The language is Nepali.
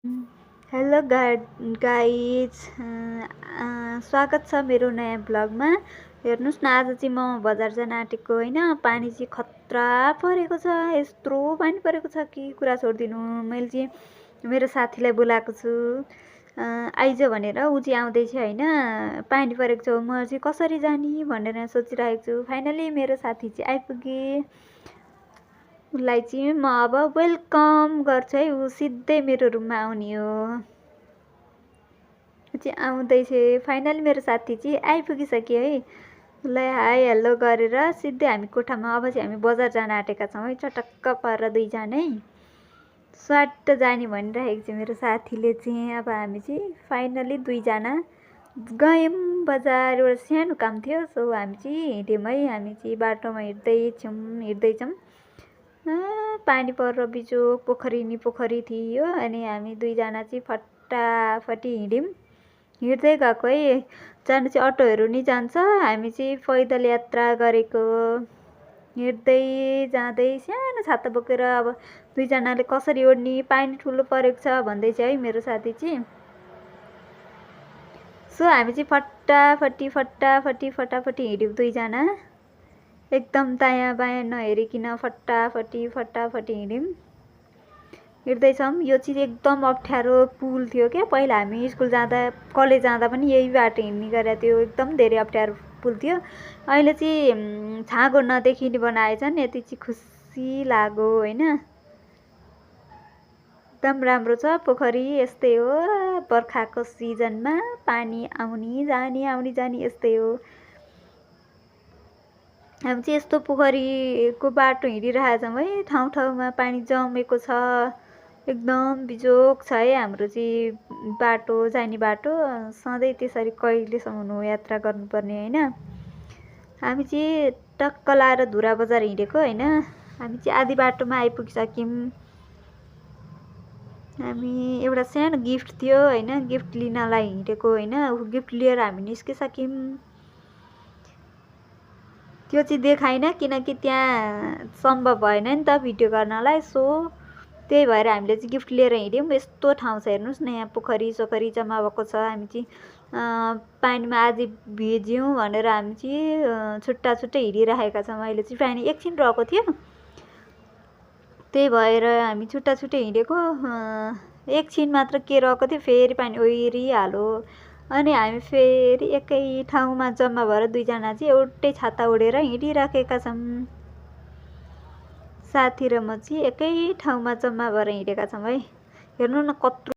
हेलो गाइज, स्वागत छ मेरो नयाँ ब्लगमा। हेर्नुहोस् न, आज चाहिँ म बजार जान आँटेको होइन। पानी चाहिँ खतरा परेको छ, यत्रो पानी परेको छ कि कुरा छोडिदिनु। मैले चाहिँ मेरो साथीलाई बोलाएको छु, आइज भनेर। ऊ चाहिँ आउँदैछ होइन। पानी परेको छ, म चाहिँ कसरी जाने भनेर सोचिरहेको छु। फाइनली मेरो साथी चाहिँ आइपुगे। उसलाई चाहिँ म अब वेलकम गर्छु है। ऊ सिधै मेरो रुममा आउने हो। ऊ चाहिँ आउँदैछ। फाइनली मेरो साथी चाहिँ आइपुगिसक्यो है। उसलाई हाई हेलो गरेर सिधै हामी कोठामा। अब चाहिँ हामी बजार जान आँटेका छौँ है, चटक्क पारेर दुईजनै स्वाट जाने भनिरहेको छ मेरो साथीले चाहिँ। अब हामी चाहिँ फाइनली दुईजना गयौँ बजार। एउटा सानो काम थियो, सो हामी चाहिँ हिँड्यौँ है। हामी चाहिँ बाटोमा हिँड्दैछौँ। पानी परेर बिजोक पोखरी थियो। अनि हामी दुईजना चाहिँ फटाफटी हिँड्दै गएको है। जानु चाहिँ अटोहरू नि जान्छ, हामी चाहिँ पैदल यात्रा गरेको। हिँड्दै जाँदै सानो छाता बोकेर अब दुईजनाले कसरी ओड्ने, पानी ठुलो परेको छ भन्दैछ है मेरो साथी चाहिँ। सो हामी चाहिँ फटाफटी हिँड्यौँ दुईजना, एकदम दायाँ बायाँ नहेरिकन फटाफटी हिँड्यौँ। हिँड्दैछौँ। यो चाहिँ एकदम अप्ठ्यारो पुल थियो क्या। पहिला हामी स्कुल जाँदा, कलेज जाँदा पनि यही बाटो हिँड्ने गरेको थियो। एकदम धेरै अप्ठ्यारो पुल थियो। अहिले चाहिँ छाँगो नदेखिने बनाएछन्। यति चाहिँ खुसी लाग्यो होइन। एकदम राम्रो छ पोखरी। यस्तै हो, बर्खाको सिजनमा पानी आउने जाने यस्तै हो। हामी चाहिँ यस्तो पोखरीको बाटो हिँडिरहेको छौँ है। ठाउँमा पानी जमेको छ, एकदम बिजोक छ है हाम्रो चाहिँ बाटो, जाने बाटो। सधैँ त्यसरी कहिलेसम्म हो यात्रा गर्नुपर्ने होइन। हामी चाहिँ टक्क लाएर धुरा बजार हिँडेको होइन। हामी चाहिँ आधी बाटोमा आइपुगिसक्यौँ। हामी एउटा सानो गिफ्ट थियो होइन, गिफ्ट लिनलाई हिँडेको होइन। गिफ्ट लिएर हामी निस्किसक्यौँ। त्यो चाहिँ देखाइन किनकि त्यहाँ सम्भव भएन नि त भिडियो गर्नलाई। सो त्यही भएर हामीले चाहिँ गिफ्ट लिएर हिँड्यौँ। यस्तो ठाउँ छ हेर्नुहोस् न, यहाँ पोखरी सोखरी जम्मा भएको छ। हामी चाहिँ पानीमा आधी भिज्यौँ भनेर हामी चाहिँ छुट्टा हिँडिरहेका छौँ। अहिले चाहिँ पानी एकछिन रहेको थियो, त्यही भएर हामी छुट्टा हिँडेको। एकछिन मात्र के रहेको थियो, फेरि पानी ओहिरिहाल्यो। अनि हामी फेरि एकै ठाउँमा जम्मा भएर दुईजना चाहिँ एउटै छाता ओढेर हिँडिराखेका छौँ। साथी र म चाहिँ एकै ठाउँमा जम्मा भएर हिँडेका छौँ है। हेर्नु न कत्रो